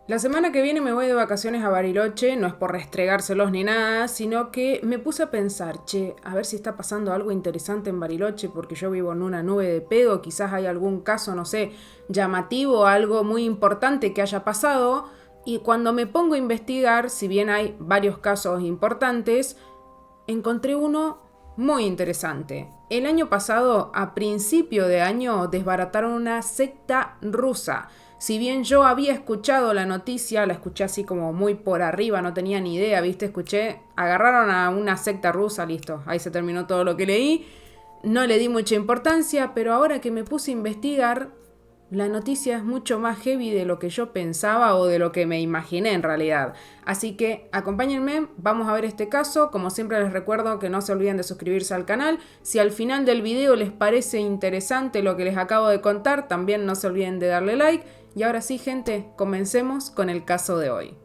La semana que viene me voy de vacaciones a Bariloche, no es por restregárselos ni nada, sino que me puse a pensar, a ver si está pasando algo interesante en Bariloche, porque yo vivo en una nube de pedo, quizás hay algún caso, no sé, llamativo, algo muy importante que haya pasado, y cuando me pongo a investigar, si bien hay varios casos importantes, encontré uno muy interesante. El año pasado, a principio de año, desbarataron una secta rusa. Si bien yo había escuchado la noticia, la escuché así como muy por arriba, no tenía ni idea, ¿viste? Agarraron a una secta rusa, listo, ahí se terminó todo lo que leí. No le di mucha importancia, pero ahora que me puse a investigar, la noticia es mucho más heavy de lo que yo pensaba o de lo que me imaginé en realidad. Así que acompáñenme, vamos a ver este caso. Como siempre les recuerdo que no se olviden de suscribirse al canal. Si al final del video les parece interesante lo que les acabo de contar, también no se olviden de darle like. Y ahora sí, gente, comencemos con el caso de hoy.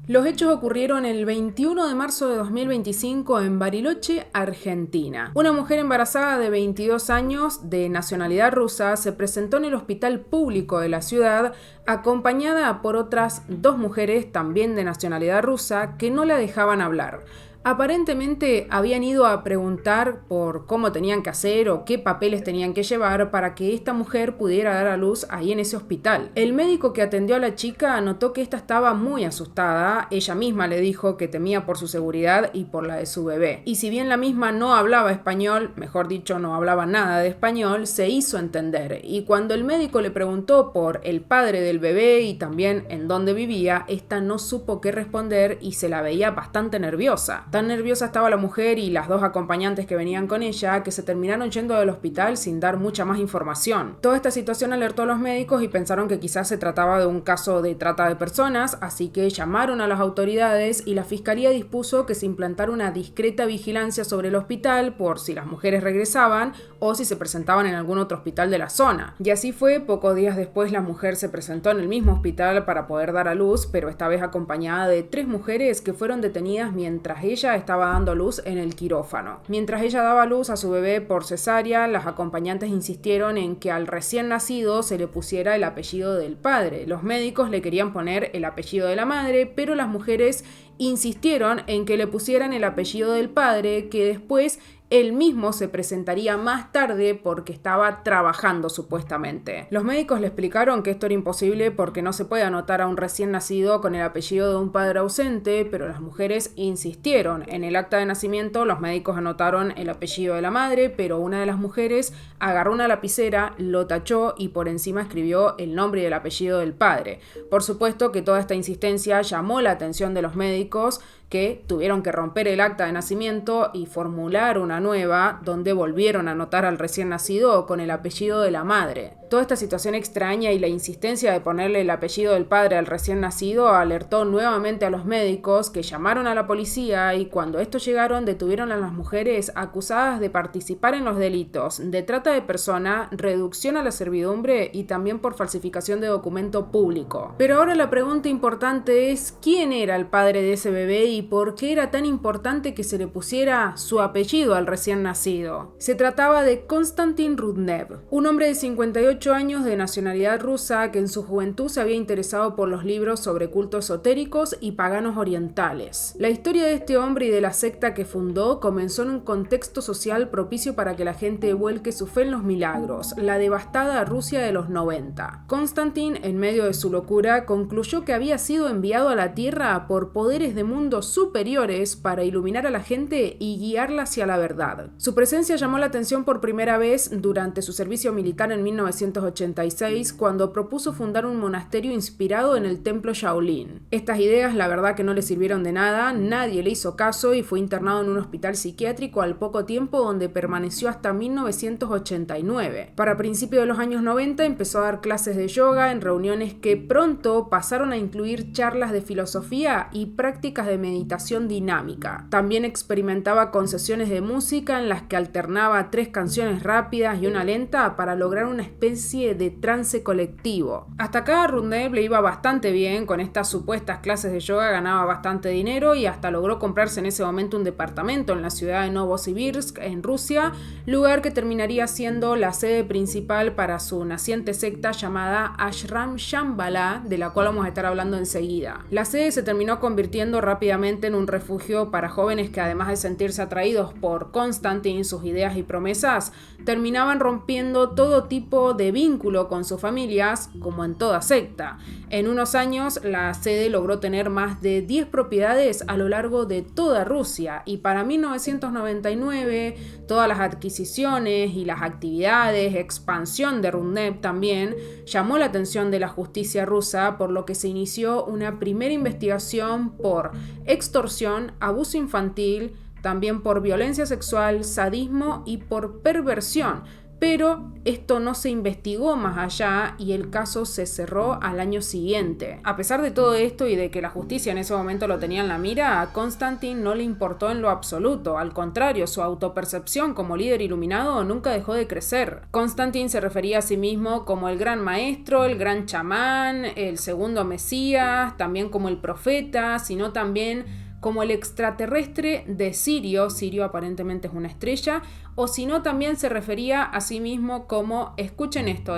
Los hechos ocurrieron el 21 de marzo de 2025 en Bariloche, Argentina. Una mujer embarazada de 22 años, de nacionalidad rusa, se presentó en el hospital público de la ciudad acompañada por otras dos mujeres, también de nacionalidad rusa, que no la dejaban hablar. Aparentemente habían ido a preguntar por cómo tenían que hacer o qué papeles tenían que llevar para que esta mujer pudiera dar a luz ahí en ese hospital. El médico que atendió a la chica notó que esta estaba muy asustada. Ella misma le dijo que temía por su seguridad y por la de su bebé. Y si bien la misma no hablaba español, mejor dicho, no hablaba nada de español, se hizo entender. Y cuando el médico le preguntó por el padre del bebé y también en dónde vivía, esta no supo qué responder y se la veía bastante nerviosa. Tan nerviosa estaba la mujer y las dos acompañantes que venían con ella que se terminaron yendo del hospital sin dar mucha más información. Toda esta situación alertó a los médicos y pensaron que quizás se trataba de un caso de trata de personas, así que llamaron a las autoridades y la fiscalía dispuso que se implantara una discreta vigilancia sobre el hospital por si las mujeres regresaban o si se presentaban en algún otro hospital de la zona. Y así fue, pocos días después la mujer se presentó en el mismo hospital para poder dar a luz, pero esta vez acompañada de 3 mujeres que fueron detenidas mientras ella estaba dando a luz en el quirófano. Mientras ella daba a luz a su bebé por cesárea, las acompañantes insistieron en que al recién nacido se le pusiera el apellido del padre. Los médicos le querían poner el apellido de la madre, pero las mujeres insistieron en que le pusieran el apellido del padre, que después él mismo se presentaría más tarde porque estaba trabajando supuestamente. Los médicos le explicaron que esto era imposible porque no se puede anotar a un recién nacido con el apellido de un padre ausente, pero las mujeres insistieron. En el acta de nacimiento los médicos anotaron el apellido de la madre, pero una de las mujeres agarró una lapicera, lo tachó y por encima escribió el nombre y el apellido del padre. Por supuesto que toda esta insistencia llamó la atención de los médicos, que tuvieron que romper el acta de nacimiento y formular una nueva donde volvieron a anotar al recién nacido con el apellido de la madre. Toda esta situación extraña y la insistencia de ponerle el apellido del padre al recién nacido alertó nuevamente a los médicos, que llamaron a la policía y cuando estos llegaron detuvieron a las mujeres acusadas de participar en los delitos de trata de persona, reducción a la servidumbre y también por falsificación de documento público. Pero ahora la pregunta importante es ¿quién era el padre de ese bebé y por qué era tan importante que se le pusiera su apellido al recién nacido? Se trataba de Konstantin Rudnev, un hombre de 58 años de nacionalidad rusa que en su juventud se había interesado por los libros sobre cultos esotéricos y paganos orientales. La historia de este hombre y de la secta que fundó comenzó en un contexto social propicio para que la gente vuelque su fe en los milagros, la devastada Rusia de los 90. Konstantin, en medio de su locura, concluyó que había sido enviado a la Tierra por poderes de mundos superiores para iluminar a la gente y guiarla hacia la verdad. Su presencia llamó la atención por primera vez durante su servicio militar en 1986, cuando propuso fundar un monasterio inspirado en el templo Shaolin. Estas ideas la verdad que no le sirvieron de nada, nadie le hizo caso y fue internado en un hospital psiquiátrico al poco tiempo, donde permaneció hasta 1989. Para principios de los años 90 empezó a dar clases de yoga en reuniones que pronto pasaron a incluir charlas de filosofía y prácticas de meditación dinámica. También experimentaba con sesiones de música en las que alternaba 3 canciones rápidas y una lenta para lograr una especie especie de trance colectivo. Hasta acá a Rudnev le iba bastante bien con estas supuestas clases de yoga, ganaba bastante dinero y hasta logró comprarse en ese momento un departamento en la ciudad de Novosibirsk, en Rusia, lugar que terminaría siendo la sede principal para su naciente secta llamada Ashram Shambhala, de la cual vamos a estar hablando enseguida. La sede se terminó convirtiendo rápidamente en un refugio para jóvenes que, además de sentirse atraídos por Konstantin, sus ideas y promesas, terminaban rompiendo todo tipo de vínculo con sus familias, como en toda secta. En unos años, la sede logró tener más de 10 propiedades a lo largo de toda Rusia, y para 1999, todas las adquisiciones y las actividades, expansión de Rudnev también, llamó la atención de la justicia rusa, por lo que se inició una primera investigación por extorsión, abuso infantil, también por violencia sexual, sadismo y por perversión. Pero esto no se investigó más allá y el caso se cerró al año siguiente. A pesar de todo esto y de que la justicia en ese momento lo tenía en la mira, a Konstantin no le importó en lo absoluto. Al contrario, su autopercepción como líder iluminado nunca dejó de crecer. Konstantin se refería a sí mismo como el gran maestro, el gran chamán, el segundo Mesías, también como el profeta, sino también como el extraterrestre de Sirio. Sirio aparentemente es una estrella, o si no también se refería a sí mismo como, escuchen esto,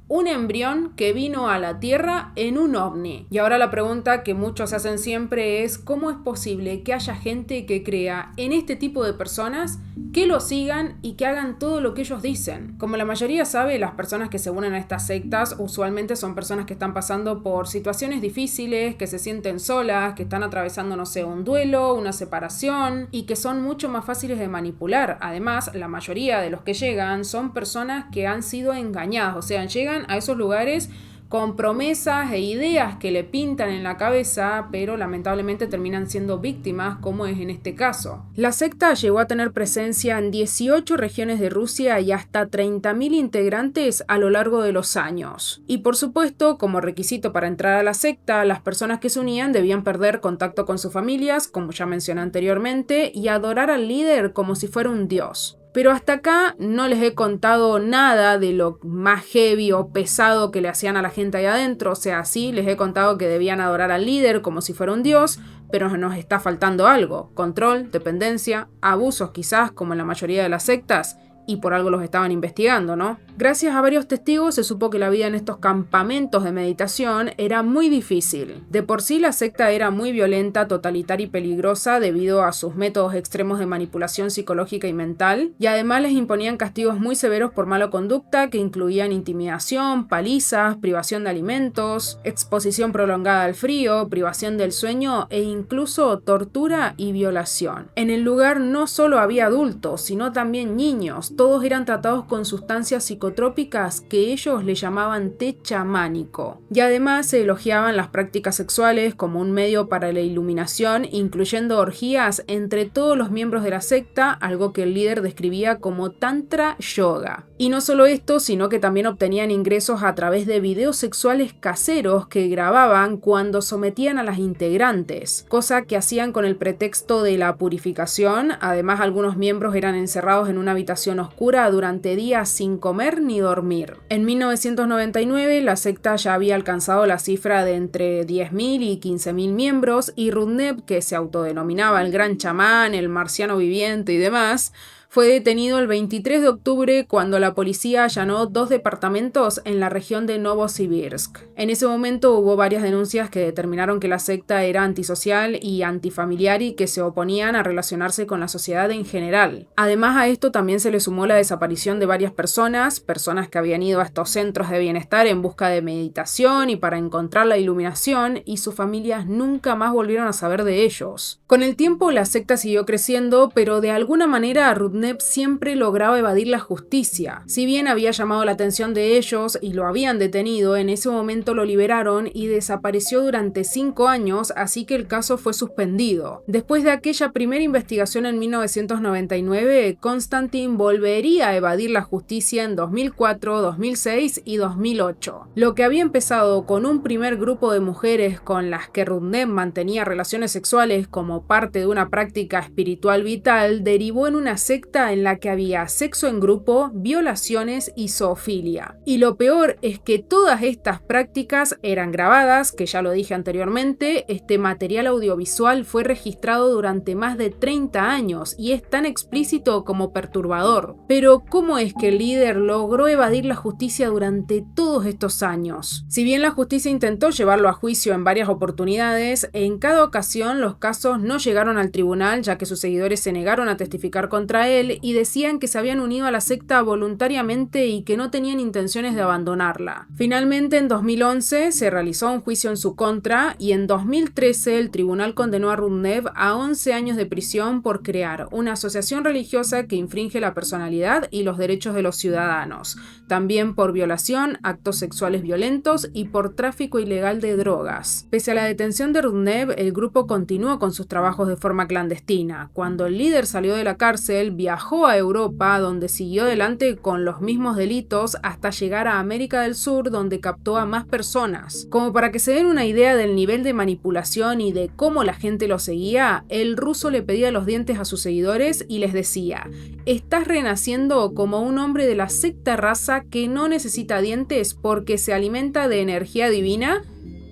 un embrión que vino a la Tierra en un ovni. Y ahora la pregunta que muchos hacen siempre es: ¿cómo es posible que haya gente que crea en este tipo de personas, que lo sigan y que hagan todo lo que ellos dicen? Como la mayoría sabe, las personas que se unen a estas sectas usualmente son personas que están pasando por situaciones difíciles, que se sienten solas, que están atravesando, no sé, un duelo, una separación, y que son mucho más fáciles de manipular. Además, la mayoría de los que llegan son personas que han sido engañadas, o sea, llegan a esos lugares con promesas e ideas que le pintan en la cabeza, pero lamentablemente terminan siendo víctimas, como es en este caso. La secta llegó a tener presencia en 18 regiones de Rusia y hasta 30.000 integrantes a lo largo de los años. Y por supuesto, como requisito para entrar a la secta, las personas que se unían debían perder contacto con sus familias, como ya mencioné anteriormente, y adorar al líder como si fuera un dios. Pero hasta acá no les he contado nada de lo más heavy o pesado que le hacían a la gente ahí adentro. O sea, sí, les he contado que debían adorar al líder como si fuera un dios, pero nos está faltando algo: control, dependencia, abusos quizás, como en la mayoría de las sectas, y por algo los estaban investigando, ¿no? Gracias a varios testigos se supo que la vida en estos campamentos de meditación era muy difícil. De por sí la secta era muy violenta, totalitaria y peligrosa debido a sus métodos extremos de manipulación psicológica y mental, y además les imponían castigos muy severos por mala conducta que incluían intimidación, palizas, privación de alimentos, exposición prolongada al frío, privación del sueño e incluso tortura y violación. En el lugar no solo había adultos, sino también niños. Todos eran tratados con sustancias psicotrópicas que ellos le llamaban té chamánico. Y además se elogiaban las prácticas sexuales como un medio para la iluminación, incluyendo orgías entre todos los miembros de la secta, algo que el líder describía como tantra yoga. Y no solo esto, sino que también obtenían ingresos a través de videos sexuales caseros que grababan cuando sometían a las integrantes, cosa que hacían con el pretexto de la purificación. Además, algunos miembros eran encerrados en una habitación oscura durante días sin comer ni dormir. En 1999 la secta ya había alcanzado la cifra de entre 10.000 y 15.000 miembros, y Rudnev, que se autodenominaba el gran chamán, el marciano viviente y demás, fue detenido el 23 de octubre cuando la policía allanó 2 departamentos en la región de Novosibirsk. En ese momento hubo varias denuncias que determinaron que la secta era antisocial y antifamiliar y que se oponían a relacionarse con la sociedad en general. Además, a esto también se le sumó la desaparición de varias personas que habían ido a estos centros de bienestar en busca de meditación y para encontrar la iluminación, y sus familias nunca más volvieron a saber de ellos. Con el tiempo la secta siguió creciendo, pero de alguna manera Rudnev siempre lograba evadir la justicia. Si bien había llamado la atención de ellos y lo habían detenido, en ese momento lo liberaron y desapareció durante 5 años, así que el caso fue suspendido. Después de aquella primera investigación en 1999, Konstantin volvería a evadir la justicia en 2004, 2006 y 2008. Lo que había empezado con un primer grupo de mujeres con las que Rudnev mantenía relaciones sexuales como parte de una práctica espiritual vital, derivó en una secta secta en la que había sexo en grupo, violaciones y zoofilia. Y lo peor es que todas estas prácticas eran grabadas, que ya lo dije anteriormente. Este material audiovisual fue registrado durante más de 30 años y es tan explícito como perturbador. Pero ¿cómo es que el líder logró evadir la justicia durante todos estos años? Si bien la justicia intentó llevarlo a juicio en varias oportunidades, en cada ocasión los casos no llegaron al tribunal, ya que sus seguidores se negaron a testificar contra él y decían que se habían unido a la secta voluntariamente y que no tenían intenciones de abandonarla. Finalmente, en 2011 se realizó un juicio en su contra y en 2013 el tribunal condenó a Rudnev a 11 años de prisión por crear una asociación religiosa que infringe la personalidad y los derechos de los ciudadanos, también por violación, actos sexuales violentos y por tráfico ilegal de drogas. Pese a la detención de Rudnev, el grupo continuó con sus trabajos de forma clandestina. Cuando el líder salió de la cárcel, viajó a Europa, donde siguió adelante con los mismos delitos hasta llegar a América del Sur, donde captó a más personas. Como para que se den una idea del nivel de manipulación y de cómo la gente lo seguía, el ruso le pedía los dientes a sus seguidores y les decía: "Estás renaciendo como un hombre de la secta raza que no necesita dientes porque se alimenta de energía divina",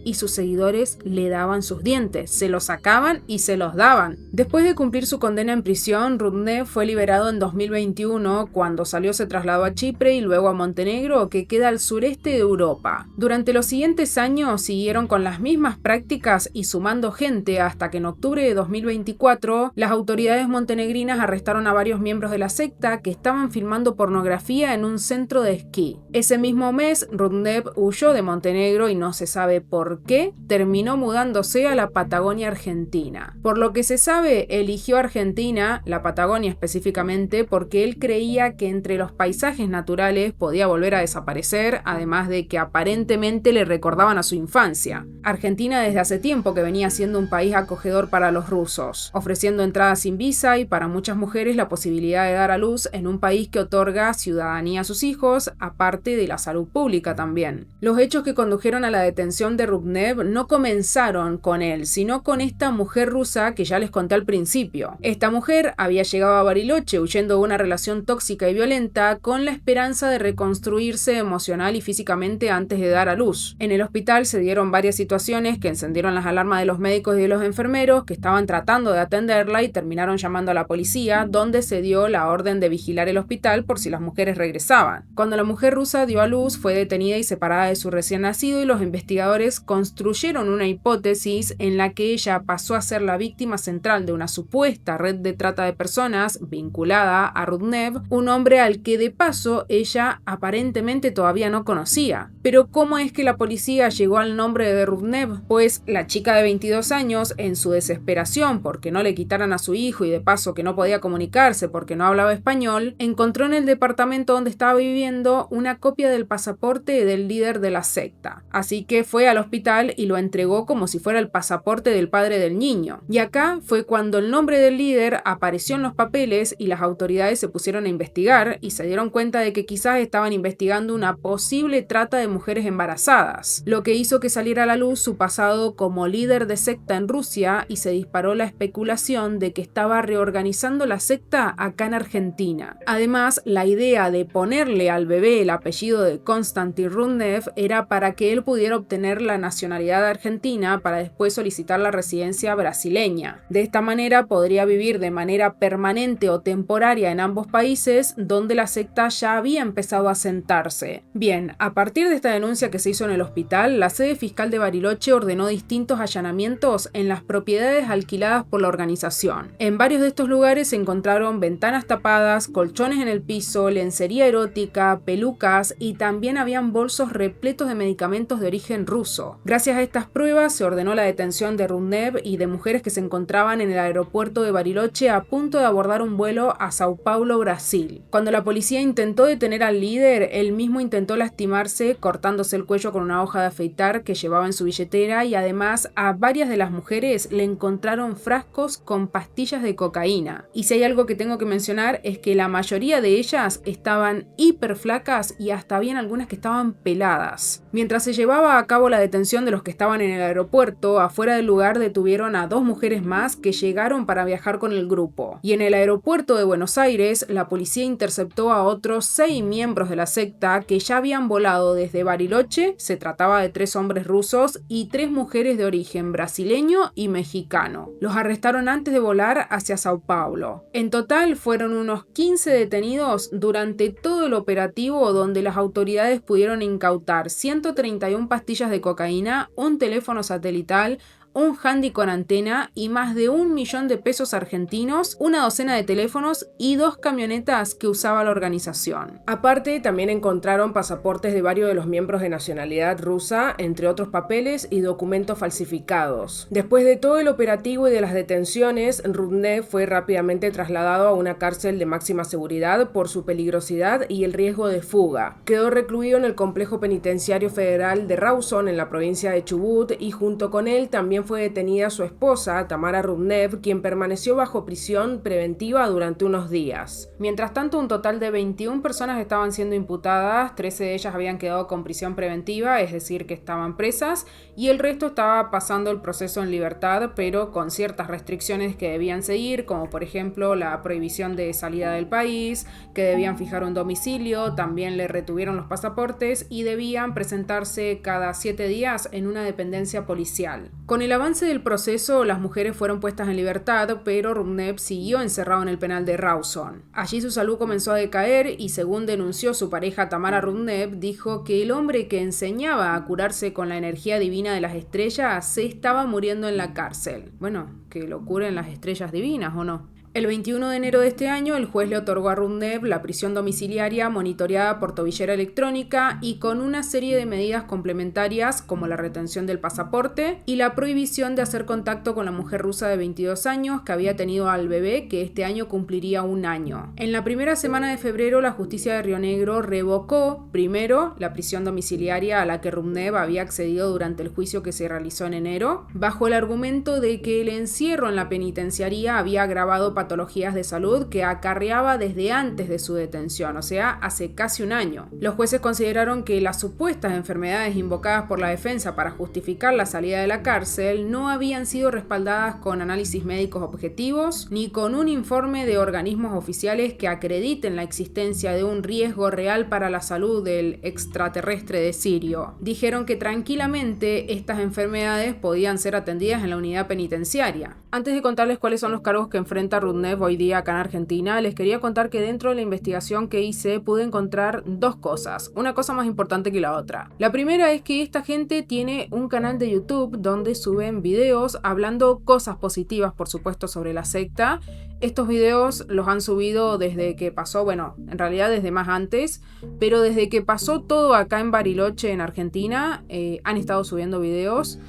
y sus seguidores le daban sus dientes, se los sacaban y se los daban. Después de cumplir su condena en prisión, Rudnev fue liberado en 2021. Cuando salió se trasladó a Chipre y luego a Montenegro, que queda al sureste de Europa. Durante los siguientes años siguieron con las mismas prácticas y sumando gente hasta que en octubre de 2024 las autoridades montenegrinas arrestaron a varios miembros de la secta que estaban filmando pornografía en un centro de esquí. Ese mismo mes, Rudnev huyó de Montenegro y no se sabe por qué terminó mudándose a la Patagonia Argentina. Por lo que se sabe, eligió Argentina, la Patagonia específicamente, porque él creía que entre los paisajes naturales podía volver a desaparecer, además de que aparentemente le recordaban a su infancia. Argentina desde hace tiempo que venía siendo un país acogedor para los rusos, ofreciendo entradas sin visa y para muchas mujeres la posibilidad de dar a luz en un país que otorga ciudadanía a sus hijos, aparte de la salud pública también. Los hechos que condujeron a la detención de Rudnev no comenzaron con él, sino con esta mujer rusa que ya les conté al principio. Esta mujer había llegado a Bariloche huyendo de una relación tóxica y violenta con la esperanza de reconstruirse emocional y físicamente antes de dar a luz. En el hospital se dieron varias situaciones que encendieron las alarmas de los médicos y de los enfermeros que estaban tratando de atenderla y terminaron llamando a la policía, donde se dio la orden de vigilar el hospital por si las mujeres regresaban. Cuando la mujer rusa dio a luz, fue detenida y separada de su recién nacido y los investigadores construyeron una hipótesis en la que ella pasó a ser la víctima central de una supuesta red de trata de personas vinculada a Rudnev, un hombre al que de paso ella aparentemente todavía no conocía. Pero ¿cómo es que la policía llegó al nombre de Rudnev? Pues la chica de 22 años, en su desesperación porque no le quitaran a su hijo y de paso que no podía comunicarse porque no hablaba español, encontró en el departamento donde estaba viviendo una copia del pasaporte del líder de la secta. Así que fue al hospital y lo entregó como si fuera el pasaporte del padre del niño. Y acá fue cuando el nombre del líder apareció en los papeles y las autoridades se pusieron a investigar y se dieron cuenta de que quizás estaban investigando una posible trata de mujeres embarazadas, lo que hizo que saliera a la luz su pasado como líder de secta en Rusia y se disparó la especulación de que estaba reorganizando la secta acá en Argentina. Además, la idea de ponerle al bebé el apellido de Konstantin Rudnev era para que él pudiera obtener la nacionalidad argentina para después solicitar la residencia brasileña. De esta manera podría vivir de manera permanente o temporaria en ambos países donde la secta ya había empezado a sentarse. Bien, a partir de esta denuncia que se hizo en el hospital, la sede fiscal de Bariloche ordenó distintos allanamientos en las propiedades alquiladas por la organización. En varios de estos lugares se encontraron ventanas tapadas, colchones en el piso, lencería erótica, pelucas y también habían bolsos repletos de medicamentos de origen ruso. Gracias a estas pruebas se ordenó la detención de Rudnev y de mujeres que se encontraban en el aeropuerto de Bariloche a punto de abordar un vuelo a Sao Paulo, Brasil. Cuando la policía intentó detener al líder, él mismo intentó lastimarse cortándose el cuello con una hoja de afeitar que llevaba en su billetera y además a varias de las mujeres le encontraron frascos con pastillas de cocaína. Y si hay algo que tengo que mencionar es que la mayoría de ellas estaban hiper flacas y hasta habían algunas que estaban peladas. Mientras se llevaba a cabo la detención detención de los que estaban en el aeropuerto, afuera del lugar detuvieron a 2 mujeres más que llegaron para viajar con el grupo. Y en el aeropuerto de Buenos Aires, la policía interceptó a otros 6 miembros de la secta que ya habían volado desde Bariloche. Se trataba de 3 hombres rusos y 3 mujeres de origen brasileño y mexicano. Los arrestaron antes de volar hacia Sao Paulo. En total fueron unos 15 detenidos durante todo el operativo, donde las autoridades pudieron incautar 131 pastillas de cocaína, un teléfono satelital, un handy con antena y más de 1 millón de pesos argentinos, una docena de teléfonos y 2 camionetas que usaba la organización. Aparte, también encontraron pasaportes de varios de los miembros de nacionalidad rusa, entre otros papeles y documentos falsificados. Después de todo el operativo y de las detenciones, Rudnev fue rápidamente trasladado a una cárcel de máxima seguridad por su peligrosidad y el riesgo de fuga. Quedó recluido en el complejo penitenciario federal de Rawson, en la provincia de Chubut, y junto con él también fue detenida su esposa, Tamara Rudnev, quien permaneció bajo prisión preventiva durante unos días. Mientras tanto, un total de 21 personas estaban siendo imputadas, 13 de ellas habían quedado con prisión preventiva, es decir, que estaban presas, y el resto estaba pasando el proceso en libertad, pero con ciertas restricciones que debían seguir, como por ejemplo la prohibición de salida del país, que debían fijar un domicilio, también le retuvieron los pasaportes y debían presentarse cada 7 días en una dependencia policial. Con el avance del proceso, las mujeres fueron puestas en libertad, pero Rudnev siguió encerrado en el penal de Rawson. Allí su salud comenzó a decaer y, según denunció su pareja Tamara Rudnev, dijo que el hombre que enseñaba a curarse con la energía divina de las estrellas se estaba muriendo en la cárcel. Bueno, que lo curen las estrellas divinas, ¿o no? El 21 de enero de este año, el juez le otorgó a Rudnev la prisión domiciliaria monitoreada por tobillera electrónica y con una serie de medidas complementarias como la retención del pasaporte y la prohibición de hacer contacto con la mujer rusa de 22 años que había tenido al bebé, que este año cumpliría 1 año. En la primera semana de febrero, la justicia de Río Negro revocó, primero, la prisión domiciliaria a la que Rudnev había accedido durante el juicio que se realizó en enero, bajo el argumento de que el encierro en la penitenciaría había agravado patologías de salud que acarreaba desde antes de su detención, o sea, hace casi 1 año. Los jueces consideraron que las supuestas enfermedades invocadas por la defensa para justificar la salida de la cárcel no habían sido respaldadas con análisis médicos objetivos ni con un informe de organismos oficiales que acrediten la existencia de un riesgo real para la salud del extraterrestre de Sirio. Dijeron que tranquilamente estas enfermedades podían ser atendidas en la unidad penitenciaria. Antes de contarles cuáles son los cargos que enfrenta Rudnev hoy día acá en Argentina, les quería contar que dentro de la investigación que hice pude encontrar 2 cosas, una cosa más importante que la otra. La primera es que esta gente tiene un canal de YouTube donde suben videos hablando cosas positivas, por supuesto, sobre la secta. Estos videos los han subido desde que pasó, bueno, en realidad desde más antes, pero desde que pasó todo acá en Bariloche, en Argentina, han estado subiendo videos.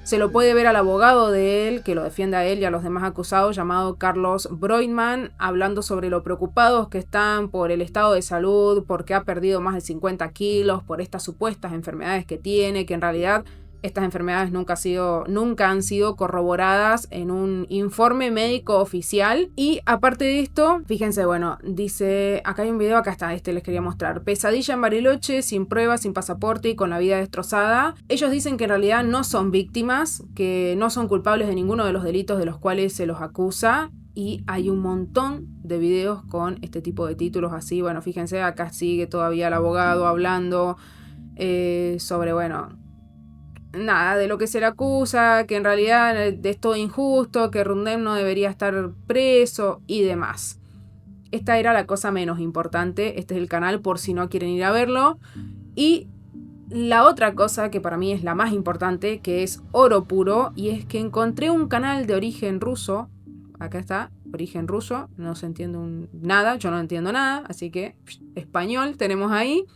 Se lo puede ver al abogado de él, que lo defiende a él y a los demás acusados, llamado Carlos Broidman, hablando sobre lo preocupados que están por el estado de salud, porque ha perdido más de 50 kilos, por estas supuestas enfermedades que tiene, que en realidad estas enfermedades nunca han sido corroboradas en un informe médico oficial. Y aparte de esto, fíjense, bueno, dice, acá hay un video, acá está, les quería mostrar. Pesadilla en Bariloche, sin pruebas, sin pasaporte y con la vida destrozada. Ellos dicen que en realidad no son víctimas, que no son culpables de ninguno de los delitos de los cuales se los acusa. Y hay un montón de videos con este tipo de títulos así. Bueno, fíjense, acá sigue todavía el abogado hablando sobre, bueno, nada, de lo que se le acusa, que en realidad es todo injusto, que Rudnev no debería estar preso y demás. Esta era la cosa menos importante. Este es el canal por si no quieren ir a verlo. Y la otra cosa que para mí es la más importante, que es oro puro, y es que encontré un canal de origen ruso. Acá está, origen ruso, no se entiende nada, yo no entiendo nada, así que español tenemos ahí,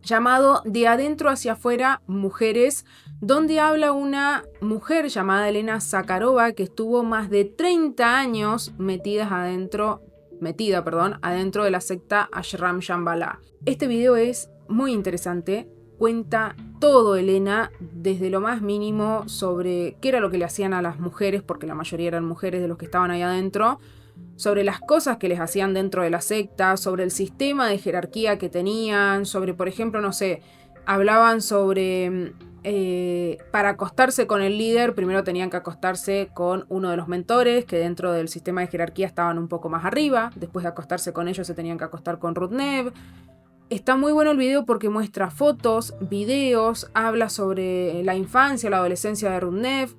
llamado De Adentro Hacia Afuera Mujeres, donde habla una mujer llamada Elena Zakharova que estuvo más de 30 años metida adentro de la secta Ashram Shambhala. Este video es muy interesante, cuenta todo Elena, desde lo más mínimo sobre qué era lo que le hacían a las mujeres, porque la mayoría eran mujeres de los que estaban ahí adentro, sobre las cosas que les hacían dentro de la secta, sobre el sistema de jerarquía que tenían, sobre, por ejemplo, no sé, hablaban sobre para acostarse con el líder, primero tenían que acostarse con uno de los mentores, que dentro del sistema de jerarquía estaban un poco más arriba. Después de acostarse con ellos, se tenían que acostar con Rudnev. Está muy bueno el video porque muestra fotos, videos, habla sobre la infancia, la adolescencia de Rudnev.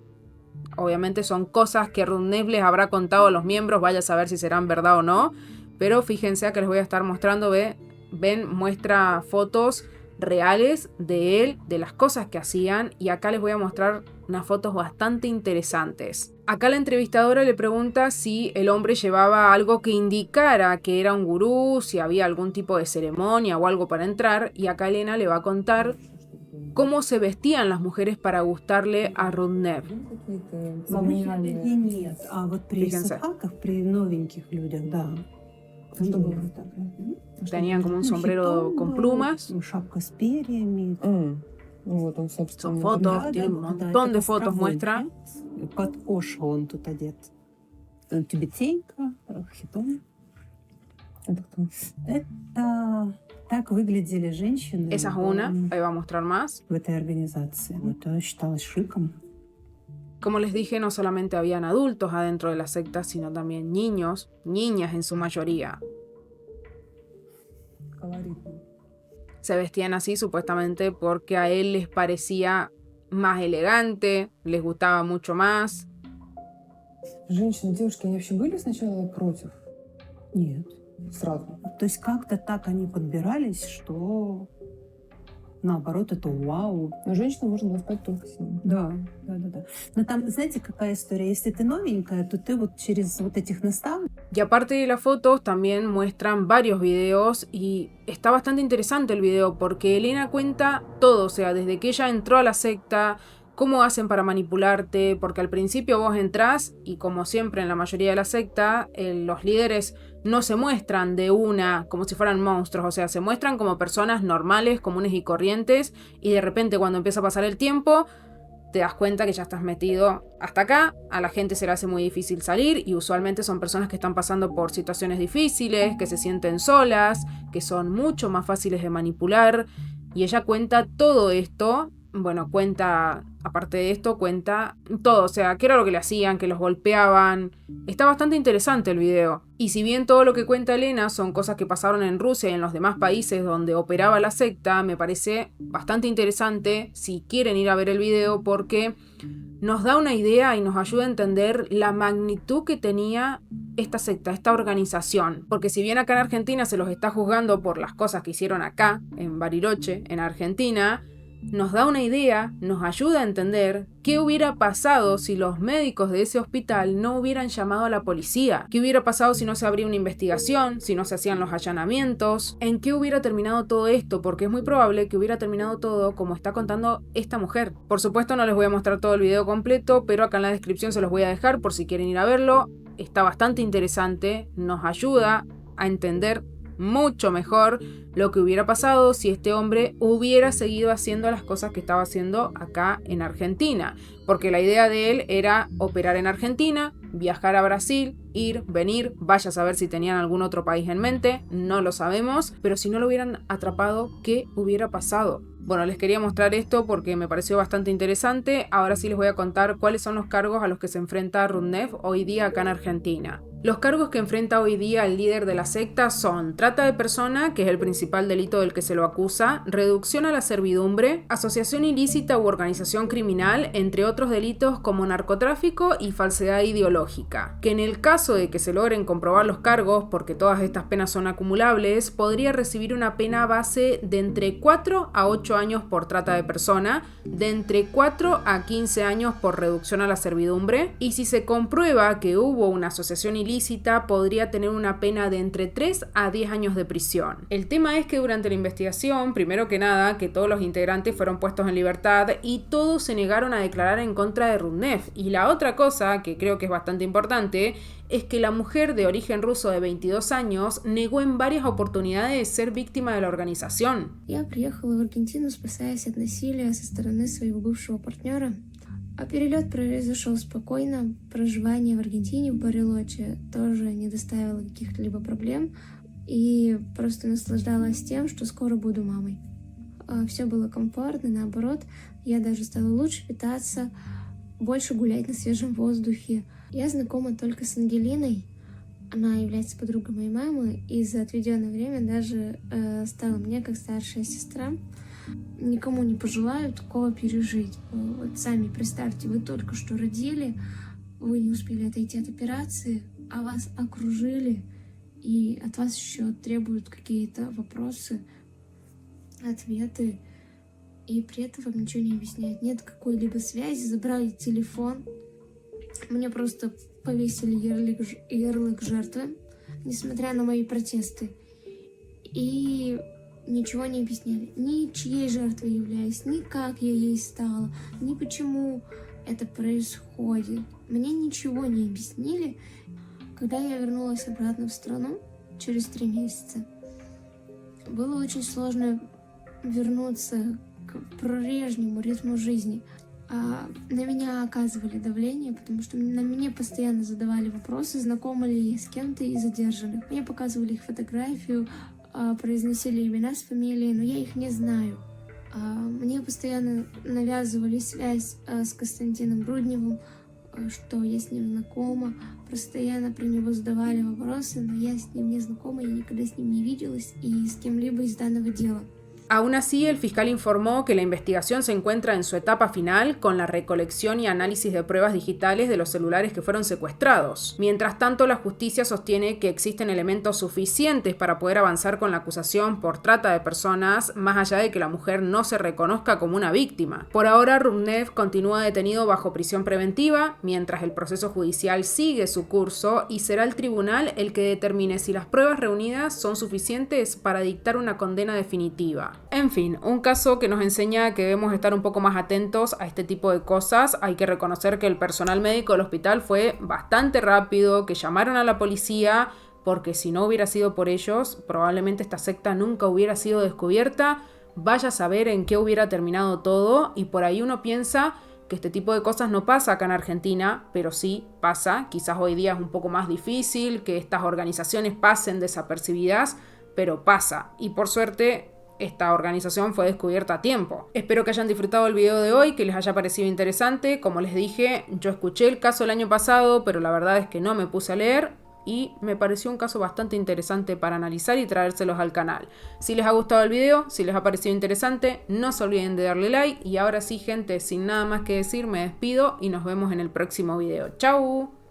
Obviamente son cosas que Rudnev les habrá contado a los miembros, vaya a saber si serán verdad o no. Pero fíjense a que les voy a estar mostrando, ven, muestra fotos reales de él, de las cosas que hacían, y acá les voy a mostrar unas fotos bastante interesantes. Acá la entrevistadora le pregunta si el hombre llevaba algo que indicara que era un gurú, si había algún tipo de ceremonia o algo para entrar, y acá Elena le va a contar cómo se vestían las mujeres para gustarle a Rudnev. Fíjense. Tenían como un sombrero con plumas. Son fotos, tiene un montón de fotos, muestra. Esa es una, ahí va a mostrar más. Como les dije, no solamente habían adultos adentro de la secta, sino también niños, niñas en su mayoría. Se vestían así supuestamente porque a él les parecía más elegante, les gustaba mucho más. Женщины, девушки, они вообще были сначала против? Нет. Сразу. То есть как-то так они подбирались, что наоборот, это вау. Но женщина может была спать только с ним. Да. Но там, знаете, какая история? Если ты новенькая, то ты вот через вот этих наставников. Y aparte de las fotos, también muestran varios videos y está bastante interesante el video porque Elena cuenta todo, o sea, desde que ella entró a la secta, cómo hacen para manipularte, porque al principio vos entrás y como siempre en la mayoría de la secta, los líderes no se muestran de una como si fueran monstruos, o sea, se muestran como personas normales, comunes y corrientes, y de repente cuando empieza a pasar el tiempo, te das cuenta que ya estás metido hasta acá, a la gente se le hace muy difícil salir y usualmente son personas que están pasando por situaciones difíciles, que se sienten solas, que son mucho más fáciles de manipular, y ella cuenta todo esto. Bueno, cuenta, aparte de esto, cuenta todo, o sea, qué era lo que le hacían, que los golpeaban. Está bastante interesante el video. Y si bien todo lo que cuenta Elena son cosas que pasaron en Rusia y en los demás países donde operaba la secta, me parece bastante interesante si quieren ir a ver el video porque nos da una idea y nos ayuda a entender la magnitud que tenía esta secta, esta organización. Porque si bien acá en Argentina se los está juzgando por las cosas que hicieron acá, en Bariloche, en Argentina, nos da una idea, nos ayuda a entender qué hubiera pasado si los médicos de ese hospital no hubieran llamado a la policía, qué hubiera pasado si no se abría una investigación, si no se hacían los allanamientos, en qué hubiera terminado todo esto, porque es muy probable que hubiera terminado todo como está contando esta mujer. Por supuesto no les voy a mostrar todo el video completo, pero acá en la descripción se los voy a dejar por si quieren ir a verlo. Está bastante interesante, nos ayuda a entender mucho mejor lo que hubiera pasado si este hombre hubiera seguido haciendo las cosas que estaba haciendo acá en Argentina, porque la idea de él era operar en Argentina, viajar a Brasil, ir, venir, vaya a saber si tenían algún otro país en mente, no lo sabemos, pero si no lo hubieran atrapado, ¿qué hubiera pasado? Bueno, les quería mostrar esto porque me pareció bastante interesante. Ahora sí les voy a contar cuáles son los cargos a los que se enfrenta Rudnev hoy día acá en Argentina. Los cargos que enfrenta hoy día el líder de la secta son trata de persona, que es el principal delito del que se lo acusa, reducción a la servidumbre, asociación ilícita u organización criminal, entre otros delitos como narcotráfico y falsedad ideológica. Que en el caso de que se logren comprobar los cargos, porque todas estas penas son acumulables, podría recibir una pena base de entre 4 a 8 años por trata de persona, de entre 4 a 15 años por reducción a la servidumbre, y si se comprueba que hubo una asociación ilícita, podría tener una pena de entre 3 a 10 años de prisión. El tema es que durante la investigación, primero que nada, que todos los integrantes fueron puestos en libertad y todos se negaron a declarar en contra de Rudnev. Y la otra cosa, que creo que es bastante importante, es que la mujer de origen ruso de 22 años negó en varias oportunidades ser víctima de la organización. Я приехала в Аргентину, спасаясь от насилия со стороны своего бывшего партнера. А перелет произошел спокойно. Проживание в Аргентине, в Барилоче, тоже не доставило каких-либо проблем. И просто наслаждалась тем, что скоро буду мамой. все было комфортно, наоборот, я даже стала лучше питаться, больше гулять на свежем воздухе. Я знакома только с Ангелиной, она является подругой моей мамы, и за отведенное время даже стала мне как старшая сестра. Никому не пожелаю такого пережить. Вот сами представьте, вы только что родили, вы не успели отойти от операции, а вас окружили, и от вас еще требуют какие-то вопросы, ответы, и при этом вам ничего не объясняют. Нет какой-либо связи, забрали телефон. Мне просто повесили ярлык жертвы, несмотря на мои протесты. И ничего не объясняли. Ни чьей жертвой являюсь, ни как я ей стала, ни почему это происходит. Мне ничего не объяснили. Когда я вернулась обратно в страну через 3 месяца, было очень сложно вернуться к прежнему ритму жизни. На меня оказывали давление, потому что на меня постоянно задавали вопросы, знакома ли я с кем-то из задержанных. Мне показывали их фотографию, произносили имена с фамилией, но я их не знаю. Мне постоянно навязывали связь с Константином Рудневым, что я с ним знакома. Постоянно про него задавали вопросы, но я с ним не знакома, я никогда с ним не виделась и с кем-либо из данного дела. Aún así, el fiscal informó que la investigación se encuentra en su etapa final con la recolección y análisis de pruebas digitales de los celulares que fueron secuestrados. Mientras tanto, la justicia sostiene que existen elementos suficientes para poder avanzar con la acusación por trata de personas, más allá de que la mujer no se reconozca como una víctima. Por ahora, Rubnev continúa detenido bajo prisión preventiva, mientras el proceso judicial sigue su curso y será el tribunal el que determine si las pruebas reunidas son suficientes para dictar una condena definitiva. En fin, un caso que nos enseña que debemos estar un poco más atentos a este tipo de cosas. Hay que reconocer que el personal médico del hospital fue bastante rápido, que llamaron a la policía, porque si no hubiera sido por ellos, probablemente esta secta nunca hubiera sido descubierta. Vaya a saber en qué hubiera terminado todo, y por ahí uno piensa que este tipo de cosas no pasa acá en Argentina, pero sí pasa. Quizás hoy día es un poco más difícil que estas organizaciones pasen desapercibidas, pero pasa, y por suerte esta organización fue descubierta a tiempo. Espero que hayan disfrutado el video de hoy, que les haya parecido interesante. Como les dije, yo escuché el caso el año pasado, pero la verdad es que no me puse a leer y me pareció un caso bastante interesante para analizar y traérselos al canal. Si les ha gustado el video, si les ha parecido interesante, no se olviden de darle like. Y ahora sí, gente, sin nada más que decir, me despido y nos vemos en el próximo video. ¡Chau!